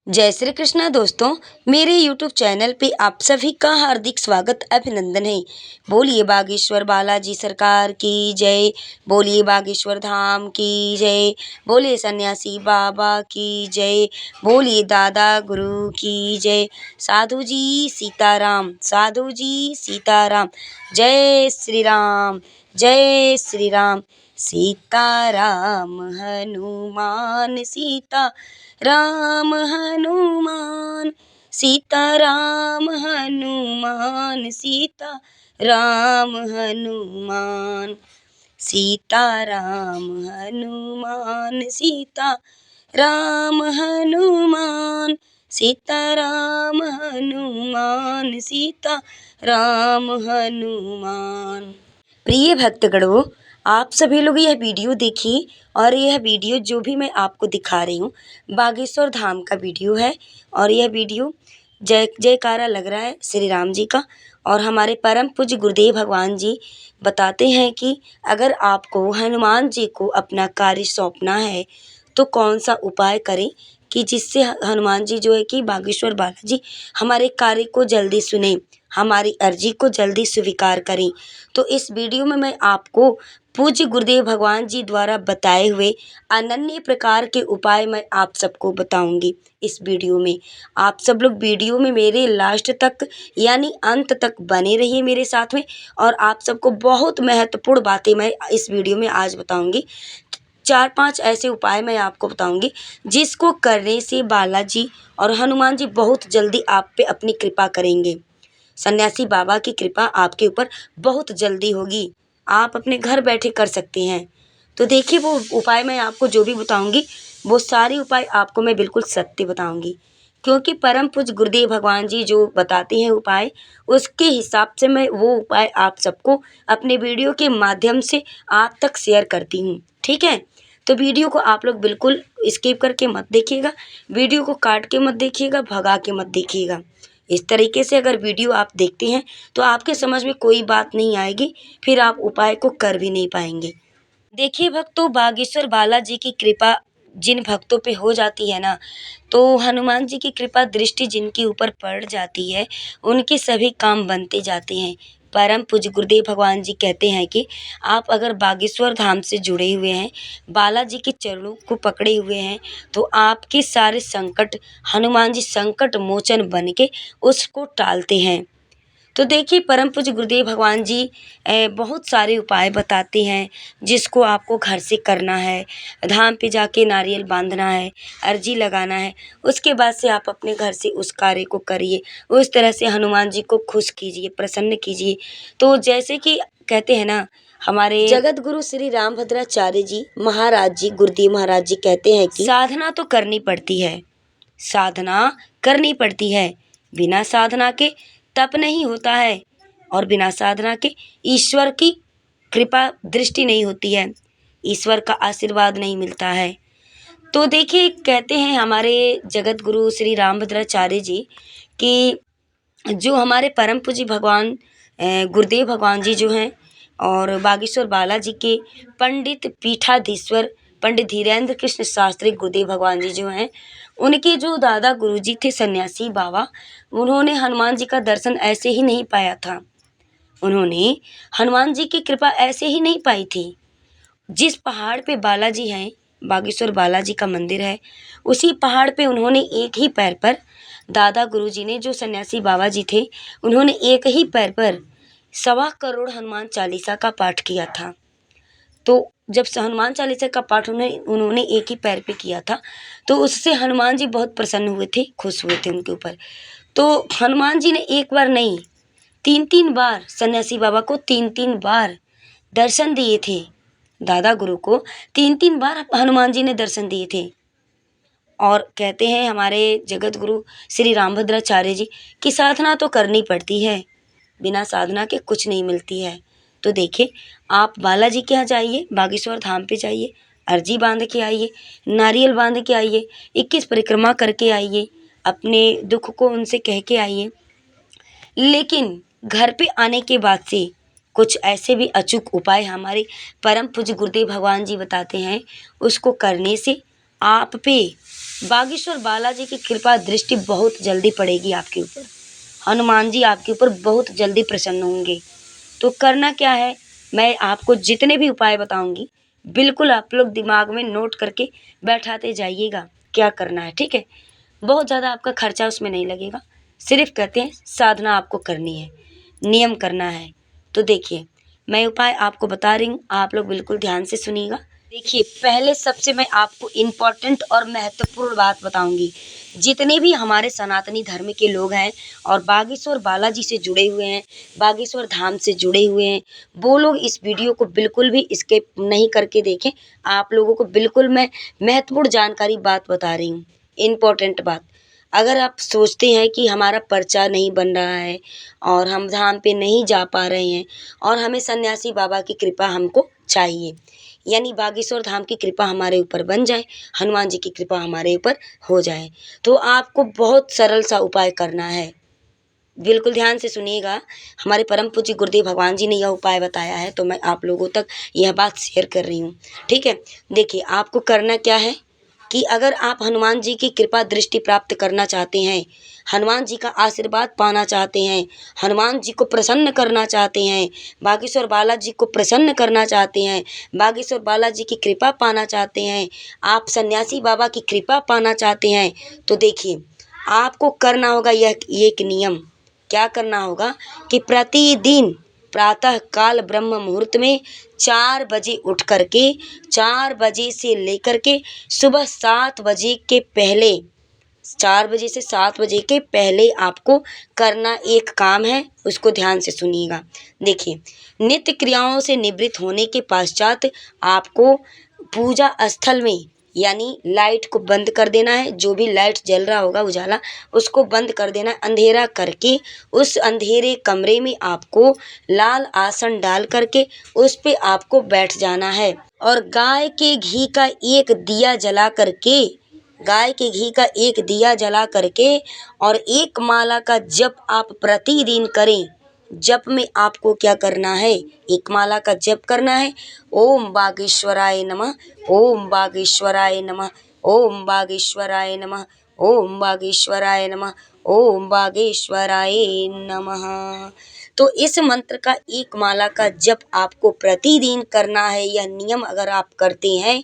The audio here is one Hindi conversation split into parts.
जय श्री कृष्णा दोस्तों, मेरे YouTube चैनल पे आप सभी का हार्दिक स्वागत अभिनंदन है। बोलिए बागेश्वर बालाजी सरकार की जय, बोलिए बागेश्वर धाम की जय, बोलिए सन्यासी बाबा की जय, बोलिए दादा गुरु की जय। साधु जी सीताराम, साधु जी सीताराम, जय श्री राम, जय श्री राम। सीताराम हनुमान सीता राम हनुमान, सीताराम हनुमान, सीता राम हनुमान, सीताराम हनुमान, सीता राम हनुमान, सीताराम हनुमान, सीता राम हनुमान। प्रिय भक्तगणों, आप सभी लोग यह वीडियो देखिए और यह वीडियो जो भी मैं आपको दिखा रही हूँ बागेश्वर धाम का वीडियो है। और यह वीडियो जय जयकारा लग रहा है श्री राम जी का। और हमारे परम पूज्य गुरुदेव भगवान जी बताते हैं कि अगर आपको हनुमान जी को अपना कार्य सौंपना है तो कौन सा उपाय करें कि जिससे हनुमान जी जो है कि बागेश्वर बालाजी हमारे कार्य को जल्दी सुने, हमारी अर्जी को जल्दी स्वीकार करें। तो इस वीडियो में मैं आपको पूज्य गुरुदेव भगवान जी द्वारा बताए हुए अनन्य प्रकार के उपाय मैं आप सबको बताऊंगी। इस वीडियो में आप सब लोग वीडियो में मेरे लास्ट तक यानी अंत तक बने रहिए मेरे साथ में। और आप सबको बहुत महत्वपूर्ण बातें मैं इस वीडियो में आज बताऊंगी। 4-5 ऐसे उपाय मैं आपको बताऊंगी जिसको करने से बालाजी और हनुमान जी बहुत जल्दी आप पे अपनी कृपा करेंगे। सन्यासी बाबा की कृपा आपके ऊपर बहुत जल्दी होगी, आप अपने घर बैठे कर सकते हैं। तो देखिए वो उपाय मैं आपको जो भी बताऊंगी वो सारे उपाय आपको मैं बिल्कुल सत्य बताऊंगी, क्योंकि परम पूज्य गुरुदेव भगवान जी जो बताते हैं उपाय उसके हिसाब से मैं वो उपाय आप सबको अपने वीडियो के माध्यम से आप तक शेयर करती हूँ। ठीक है, तो वीडियो को आप लोग बिल्कुल स्किप करके मत देखिएगा, वीडियो को काट के मत देखिएगा, भगा के मत देखिएगा। इस तरीके से अगर वीडियो आप देखते हैं तो आपके समझ में कोई बात नहीं आएगी, फिर आप उपाय को कर भी नहीं पाएंगे। देखिए भक्तों, बागेश्वर बालाजी की कृपा जिन भक्तों पे हो जाती है ना, तो हनुमान जी की कृपा दृष्टि जिनके ऊपर पड़ जाती है उनके सभी काम बनते जाते हैं। परम पूज्य गुरुदेव भगवान जी कहते हैं कि आप अगर बागेश्वर धाम से जुड़े हुए हैं, बालाजी के चरणों को पकड़े हुए हैं, तो आपके सारे संकट हनुमान जी संकट मोचन बन के उसको टालते हैं। तो देखिए परम पूज्य गुरुदेव भगवान जी बहुत सारे उपाय बताते हैं जिसको आपको घर से करना है। धाम पे जाके नारियल बांधना है, अर्जी लगाना है, उसके बाद से आप अपने घर से उस कार्य को करिए। उस तरह से हनुमान जी को खुश कीजिए, प्रसन्न कीजिए। तो जैसे कि कहते हैं ना, हमारे जगत गुरु श्री रामभद्राचार्य जी महाराज जी गुरुदेव महाराज जी कहते हैं कि साधना तो करनी पड़ती है, साधना करनी पड़ती है, बिना साधना के तप नहीं होता है, और बिना साधना के ईश्वर की कृपा दृष्टि नहीं होती है, ईश्वर का आशीर्वाद नहीं मिलता है। तो देखिए कहते हैं हमारे जगत गुरु श्री रामभद्राचार्य जी कि जो हमारे परम पूज्य भगवान गुरुदेव भगवान जी जो हैं और बागेश्वर बालाजी के पंडित पीठाधीश्वर पंडित धीरेन्द्र कृष्ण शास्त्री गुरुदेव भगवान जी जो हैं, उनके जो दादा गुरुजी थे सन्यासी बाबा, उन्होंने हनुमान जी का दर्शन ऐसे ही नहीं पाया था। उन्होंने हनुमान जी की कृपा ऐसे ही नहीं पाई थी। जिस पहाड़ पे बालाजी हैं, बागेश्वर बालाजी का मंदिर है, उसी पहाड़ पे उन्होंने एक ही पैर पर दादा गुरुजी ने जो सन्यासी बाबा जी थे उन्होंने एक ही पैर पर 1.25 करोड़ हनुमान चालीसा का पाठ किया था। तो जब हनुमान चालीसा का पाठ उन्होंने एक ही पैर पे किया था तो उससे हनुमान जी बहुत प्रसन्न हुए थे, खुश हुए थे उनके ऊपर। तो हनुमान जी ने एक बार नहीं 3-3 बार सन्यासी बाबा को 3-3 बार दर्शन दिए थे। दादा गुरु को 3-3 बार हनुमान जी ने दर्शन दिए थे। और कहते हैं हमारे जगत गुरु श्री रामभद्राचार्य जी की साधना तो करनी पड़ती है, बिना साधना के कुछ नहीं मिलती है। तो देखिए आप बालाजी के यहाँ जाइए, बागेश्वर धाम पे जाइए, अर्जी बांध के आइए, नारियल बांध के आइए, 21 परिक्रमा करके आइए, अपने दुख को उनसे कह के आइए। लेकिन घर पे आने के बाद से कुछ ऐसे भी अचूक उपाय हमारे परम पूज्य गुरुदेव भगवान जी बताते हैं, उसको करने से आप पे बागेश्वर बालाजी की कृपा दृष्टि बहुत जल्दी पड़ेगी आपके ऊपर। हनुमान जी आपके ऊपर बहुत जल्दी प्रसन्न होंगे। तो करना क्या है, मैं आपको जितने भी उपाय बताऊंगी बिल्कुल आप लोग दिमाग में नोट करके बैठाते जाइएगा क्या करना है, ठीक है। बहुत ज़्यादा आपका खर्चा उसमें नहीं लगेगा, सिर्फ कहते हैं साधना आपको करनी है, नियम करना है। तो देखिए मैं उपाय आपको बता रही हूँ, आप लोग बिल्कुल ध्यान से सुनिएगा। देखिए पहले सबसे मैं आपको इम्पोर्टेंट और महत्वपूर्ण बात बताऊंगी। जितने भी हमारे सनातनी धर्म के लोग हैं और बागेश्वर बालाजी से जुड़े हुए हैं, बागेश्वर धाम से जुड़े हुए हैं, वो लोग इस वीडियो को बिल्कुल भी स्किप नहीं करके देखें। आप लोगों को बिल्कुल मैं महत्वपूर्ण जानकारी बात बता रही हूँ, इम्पोर्टेंट बात। अगर आप सोचते हैं कि हमारा पर्चा नहीं बन रहा है और हम धाम पे नहीं जा पा रहे हैं और हमें सन्यासी बाबा की कृपा हमको चाहिए, यानी बागेश्वर धाम की कृपा हमारे ऊपर बन जाए, हनुमान जी की कृपा हमारे ऊपर हो जाए, तो आपको बहुत सरल सा उपाय करना है। बिल्कुल ध्यान से सुनिएगा। हमारे परम पूज्य गुरुदेव भगवान जी ने यह उपाय बताया है, तो मैं आप लोगों तक यह बात शेयर कर रही हूँ, ठीक है। देखिए आपको करना क्या है कि अगर आप हनुमान जी की कृपा दृष्टि प्राप्त करना चाहते हैं, हनुमान जी का आशीर्वाद पाना चाहते हैं, हनुमान जी को प्रसन्न करना चाहते हैं, बागेश्वर बालाजी को प्रसन्न करना चाहते हैं, बागेश्वर बालाजी की कृपा पाना चाहते हैं, आप सन्यासी बाबा की कृपा पाना चाहते हैं, तो देखिए आपको करना होगा यह एक नियम। क्या करना होगा कि प्रतिदिन प्रातः काल ब्रह्म मुहूर्त में 4 बजे उठ करके, 4 बजे से लेकर के सुबह 7 बजे के पहले, 4 बजे से 7 बजे के पहले आपको करना एक काम है, उसको ध्यान से सुनिएगा। देखिए नित्य क्रियाओं से निवृत्त होने के पश्चात आपको पूजा स्थल में, यानी लाइट को बंद कर देना है, जो भी लाइट जल रहा होगा उजाला उसको बंद कर देना है, अंधेरा करके उस अंधेरे कमरे में आपको लाल आसन डाल करके उस पे आपको बैठ जाना है और गाय के घी का एक दिया जला करके, गाय के घी का एक दिया जला करके और एक माला का जप आप प्रतिदिन करें। जप में आपको क्या करना है, एक माला का जप करना है। ओम बागेश्वराय नमः, ओम बागेश्वराय नमः, ओम बागेश्वराय नमः, ओम बागेश्वराय नमः, ओम बागेश्वराय नमः। तो इस मंत्र का एक माला का जप आपको प्रतिदिन करना है। यह नियम अगर आप करते हैं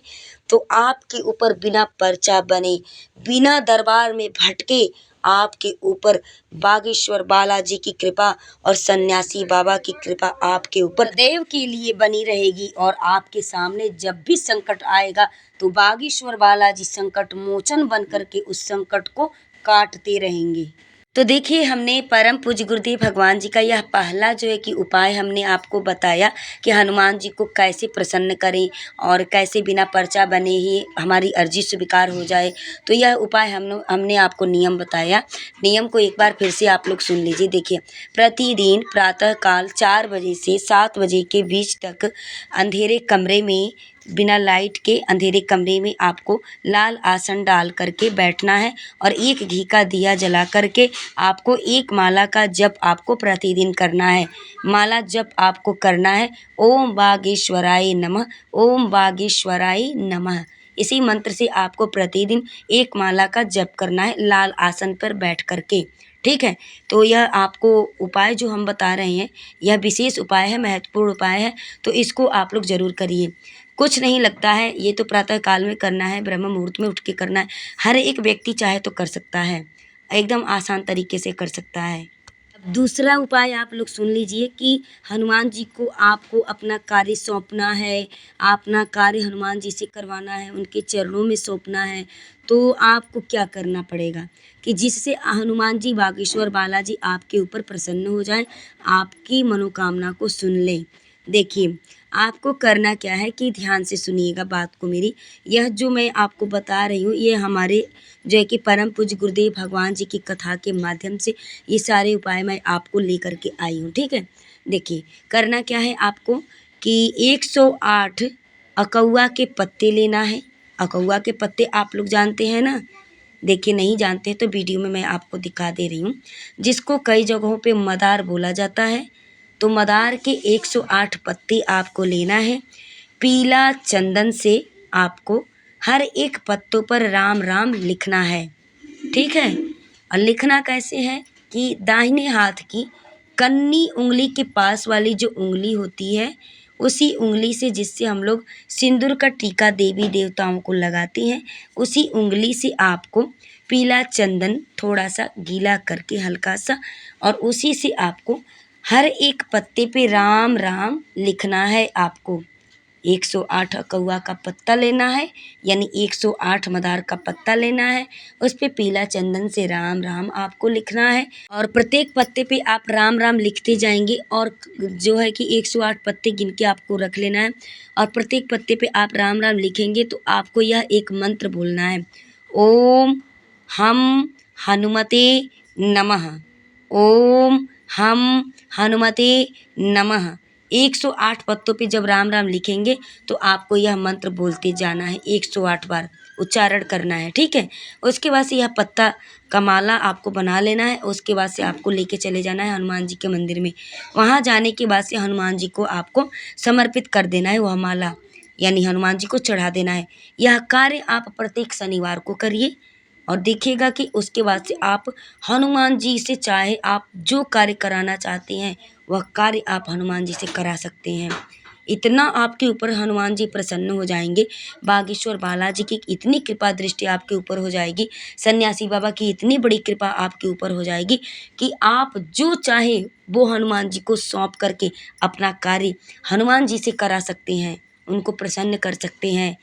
तो आपके ऊपर बिना पर्चा बने, बिना दरबार में भटके आपके ऊपर बागेश्वर बालाजी की कृपा और सन्यासी बाबा की कृपा आपके ऊपर सदैव के लिए बनी रहेगी। और आपके सामने जब भी संकट आएगा तो बागेश्वर बालाजी संकट मोचन बन करके उस संकट को काटते रहेंगे। तो देखिए हमने परम पूज्य गुरुदेव भगवान जी का यह पहला जो है कि उपाय हमने आपको बताया कि हनुमान जी को कैसे प्रसन्न करें और कैसे बिना पर्चा बने ही हमारी अर्जी स्वीकार हो जाए। तो यह उपाय हमने आपको नियम बताया। नियम को एक बार फिर से आप लोग सुन लीजिए। देखिए प्रतिदिन प्रातःकाल 4 बजे से 7 बजे के बीच तक अंधेरे कमरे में, बिना लाइट के अंधेरे कमरे में आपको लाल आसन डाल करके बैठना है और एक घी का दिया जला करके आपको एक माला का जप आपको प्रतिदिन करना है। माला जप आपको करना है ओम बागेश्वराय नमः, ओम बागेश्वराय नमः। इसी मंत्र से आपको प्रतिदिन एक माला का जप करना है लाल आसन पर बैठ करके, ठीक है। तो यह आपको उपाय जो हम बता रहे हैं यह विशेष उपाय है, महत्वपूर्ण उपाय है, तो इसको आप लोग ज़रूर करिए। कुछ नहीं लगता है, ये तो प्रातः काल में करना है, ब्रह्म मुहूर्त में उठ के करना है। हर एक व्यक्ति चाहे तो कर सकता है, एकदम आसान तरीके से कर सकता है। अब दूसरा उपाय आप लोग सुन लीजिए कि हनुमान जी को आपको अपना कार्य सौंपना है, अपना कार्य हनुमान जी से करवाना है, उनके चरणों में सौंपना है। तो आपको क्या करना पड़ेगा कि जिससे हनुमान जी बागेश्वर बालाजी आपके ऊपर प्रसन्न हो जाए, आपकी मनोकामना को सुन लें। देखिए आपको करना क्या है कि ध्यान से सुनिएगा बात को मेरी। यह जो मैं आपको बता रही हूँ ये हमारे जो है कि परम पूज्य गुरुदेव भगवान जी की कथा के माध्यम से ये सारे उपाय मैं आपको लेकर के आई हूँ, ठीक है। देखिए करना क्या है आपको कि 108 अकौआ के पत्ते लेना है। अकौआ के पत्ते आप लोग जानते हैं ना, देखिए नहीं जानते तो वीडियो में मैं आपको दिखा दे रही हूँ, जिसको कई जगहों पे मदार बोला जाता है। तो मदार के 108 पत्ते आपको लेना है। पीला चंदन से आपको हर एक पत्तों पर राम राम लिखना है। ठीक है। और लिखना कैसे है कि दाहिने हाथ की कन्नी उंगली के पास वाली जो उंगली होती है, उसी उंगली से, जिससे हम लोग सिंदूर का टीका देवी देवताओं को लगाते हैं, उसी उंगली से आपको पीला चंदन थोड़ा सा गीला करके हल्का सा, और उसी से आपको हर एक पत्ते पे राम राम लिखना है। आपको 108 कौआ का पत्ता लेना है, यानी 108 मदार का पत्ता लेना है, उस पे पीला चंदन से राम राम आपको लिखना है। और प्रत्येक पत्ते पे आप राम राम लिखते जाएंगे, और जो है कि 108 पत्ते गिन के आपको रख लेना है। और प्रत्येक पत्ते पे आप राम राम लिखेंगे तो आपको यह एक मंत्र बोलना है, ओम हम हनुमते नमः, ओम हम हनुमते नमः। 108 पत्तों पे जब राम राम लिखेंगे तो आपको यह मंत्र बोलते जाना है, 108 बार उच्चारण करना है। ठीक है। उसके बाद से यह पत्ता का माला आपको बना लेना है। उसके बाद से आपको लेके चले जाना है हनुमान जी के मंदिर में। वहाँ जाने के बाद से हनुमान जी को आपको समर्पित कर देना है वह माला, यानी हनुमान जी को चढ़ा देना है। यह कार्य आप प्रत्येक शनिवार को करिए, और देखिएगा कि उसके बाद से आप हनुमान जी से चाहे आप जो कार्य कराना चाहते हैं वह कार्य आप हनुमान जी से करा सकते हैं। इतना आपके ऊपर हनुमान जी प्रसन्न हो जाएंगे, बागेश्वर बालाजी की इतनी कृपा दृष्टि आपके ऊपर हो जाएगी, सन्यासी बाबा की इतनी बड़ी कृपा आपके ऊपर हो जाएगी कि आप जो चाहे वो हनुमान जी को सौंप करके अपना कार्य हनुमान जी से करा सकते हैं, उनको प्रसन्न कर सकते हैं।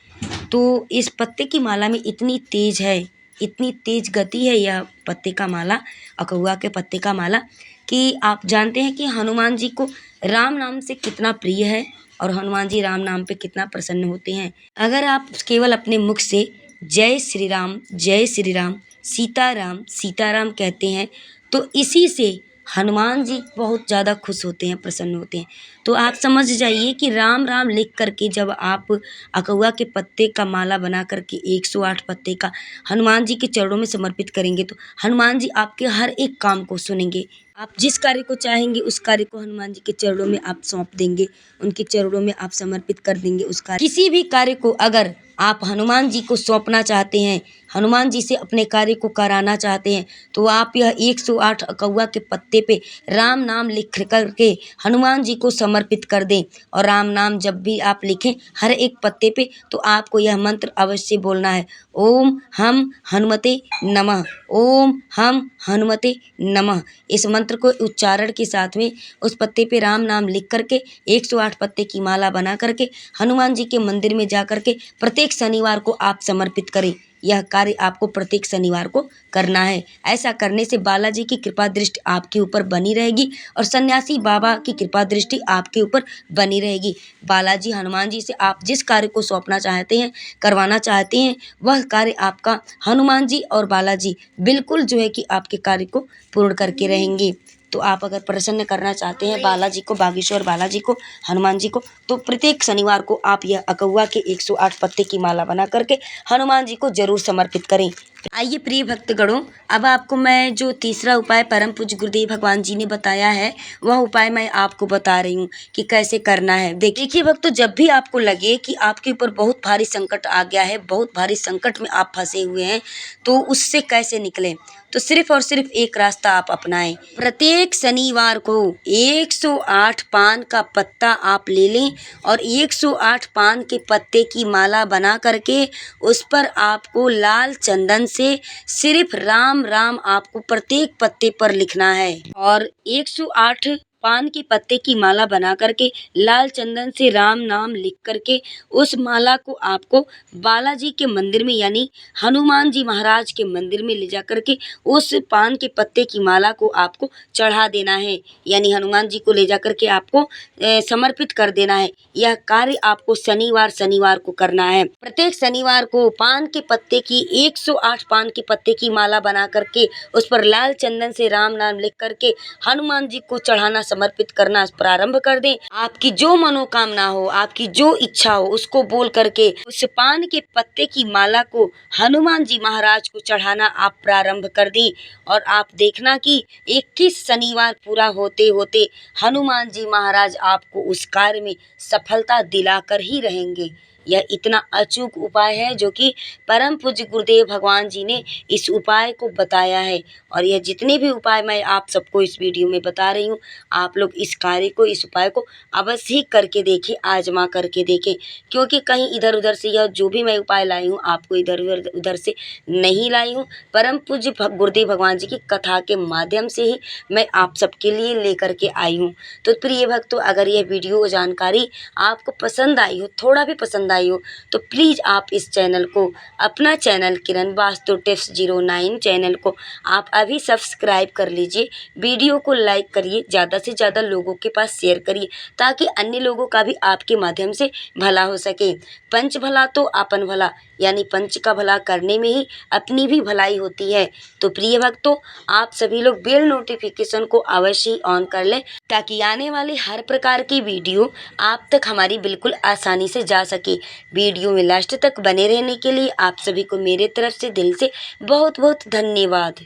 तो इस पत्ते की माला में इतनी तेज है, इतनी तेज गति है यह पत्ते का माला, अकहुआ के पत्ते का माला, कि आप जानते हैं कि हनुमान जी को राम नाम से कितना प्रिय है, और हनुमान जी राम नाम पे कितना प्रसन्न होते हैं। अगर आप केवल अपने मुख से जय श्री राम, जय श्री राम, सीताराम सीताराम कहते हैं, तो इसी से हनुमान जी बहुत ज़्यादा खुश होते हैं, प्रसन्न होते हैं। तो आप समझ जाइए कि राम राम लिख करके जब आप अकहुआ के पत्ते का माला बना करके 108 पत्ते का हनुमान जी के चरणों में समर्पित करेंगे तो हनुमान जी आपके हर एक काम को सुनेंगे। आप जिस कार्य को चाहेंगे उस कार्य को हनुमान जी के चरणों में आप सौंप देंगे, उनके चरणों में आप समर्पित कर देंगे उस कार्य। किसी भी कार्य को अगर आप हनुमान जी को सौंपना चाहते हैं, हनुमान जी से अपने कार्य को कराना चाहते हैं, तो आप यह 108 अकहुआ के पत्ते पे राम नाम लिख करके हनुमान जी को समर्पित कर दें। और राम नाम जब भी आप लिखें हर एक पत्ते पे, तो आपको यह मंत्र अवश्य बोलना है, ओम हम हनुमते नमः, ओम हम हनुमते नमः। इस मंत्र को उच्चारण के साथ में उस पत्ते पे राम नाम लिख करके 108 पत्ते की माला बना करके हनुमान जी के मंदिर में जा करके प्रत्येक शनिवार को आप समर्पित करें। यह कार्य आपको प्रत्येक शनिवार को करना है। ऐसा करने से बालाजी की कृपा दृष्टि आपके ऊपर बनी रहेगी, और सन्यासी बाबा की कृपा दृष्टि आपके ऊपर बनी रहेगी। बालाजी हनुमान जी से आप जिस कार्य को सौंपना चाहते हैं, करवाना चाहते हैं, वह कार्य आपका हनुमान जी और बालाजी बिल्कुल जो है कि आपके कार्य को पूर्ण करके रहेंगे। तो आप अगर प्रसन्न करना चाहते हैं बालाजी को, बागेश्वर बालाजी को, हनुमान जी को, तो प्रत्येक शनिवार को आप यह अकहुआ के 108 पत्ते की माला बना करके हनुमान जी को जरूर समर्पित करें। आइए प्रिय भक्तगणों, अब आपको मैं जो तीसरा उपाय परम पूज्य गुरुदेव भगवान जी ने बताया है, वह उपाय मैं आपको बता रही हूँ कि कैसे करना है। देखिए भक्तों, जब भी आपको लगे कि आपके ऊपर बहुत भारी संकट आ गया है, बहुत भारी संकट में आप फंसे हुए हैं, तो उससे कैसे निकलें, तो सिर्फ और सिर्फ एक रास्ता आप अपनाएं। प्रत्येक शनिवार को 108 पान का पत्ता आप ले लें, और 108 पान के पत्ते की माला बना करके उस पर आपको लाल चंदन से सिर्फ राम राम आपको प्रत्येक पत्ते पर लिखना है। और 108 पान के पत्ते की माला बना करके लाल चंदन से राम नाम लिख करके उस माला को आपको बालाजी के मंदिर में, यानी हनुमान जी महाराज के मंदिर में ले जा करके उस पान के पत्ते की माला को आपको चढ़ा देना है, यानी हनुमान जी को ले जा करके आपको समर्पित कर देना है। यह कार्य आपको शनिवार को करना है। प्रत्येक शनिवार को पान के पत्ते की 108 पान के पत्ते की माला बना करके उस पर लाल चंदन से राम नाम लिख करके हनुमान जी को चढ़ाना, समर्पित करना प्रारंभ कर दें। आपकी जो मनोकामना हो, आपकी जो इच्छा हो, उसको बोल करके उस पान के पत्ते की माला को हनुमान जी महाराज को चढ़ाना आप प्रारंभ कर दें। और आप देखना कि 21 शनिवार पूरा होते होते हनुमान जी महाराज आपको उस कार्य में सफलता दिलाकर ही रहेंगे। यह इतना अचूक उपाय है जो कि परम पूज्य गुरुदेव भगवान जी ने इस उपाय को बताया है। और यह जितने भी उपाय मैं आप सबको इस वीडियो में बता रही हूँ, आप लोग इस कार्य को, इस उपाय को अवश्य ही करके देखें, आजमा करके देखें, क्योंकि कहीं इधर उधर से यह जो भी मैं उपाय लाई हूँ आपको इधर उधर से नहीं लाई हूँ। परम पूज्य गुरुदेव भगवान जी की कथा के माध्यम से ही मैं आप सबके लिए लेकर के आई हूँ। तो प्रिय भक्तों, अगर यह वीडियो जानकारी आपको पसंद आई हो, थोड़ा भी पसंद आई हो, तो प्लीज़ आप इस चैनल को, अपना चैनल किरण वास्तु टिप्स 09 चैनल को आप अभी सब्सक्राइब कर लीजिए। वीडियो को लाइक करिए, ज़्यादा से ज़्यादा लोगों के पास शेयर करिए, ताकि अन्य लोगों का भी आपके माध्यम से भला हो सके। पंच भला तो आपन भला, यानी पंच का भला करने में ही अपनी भी भलाई होती है। तो प्रिय भक्तों, आप सभी लोग बेल नोटिफिकेशन को अवश्य ही ऑन कर लें, ताकि आने वाली हर प्रकार की वीडियो आप तक हमारी बिल्कुल आसानी से जा सके। वीडियो में लास्ट तक बने रहने के लिए आप सभी को मेरे तरफ से दिल से बहुत बहुत धन्यवाद।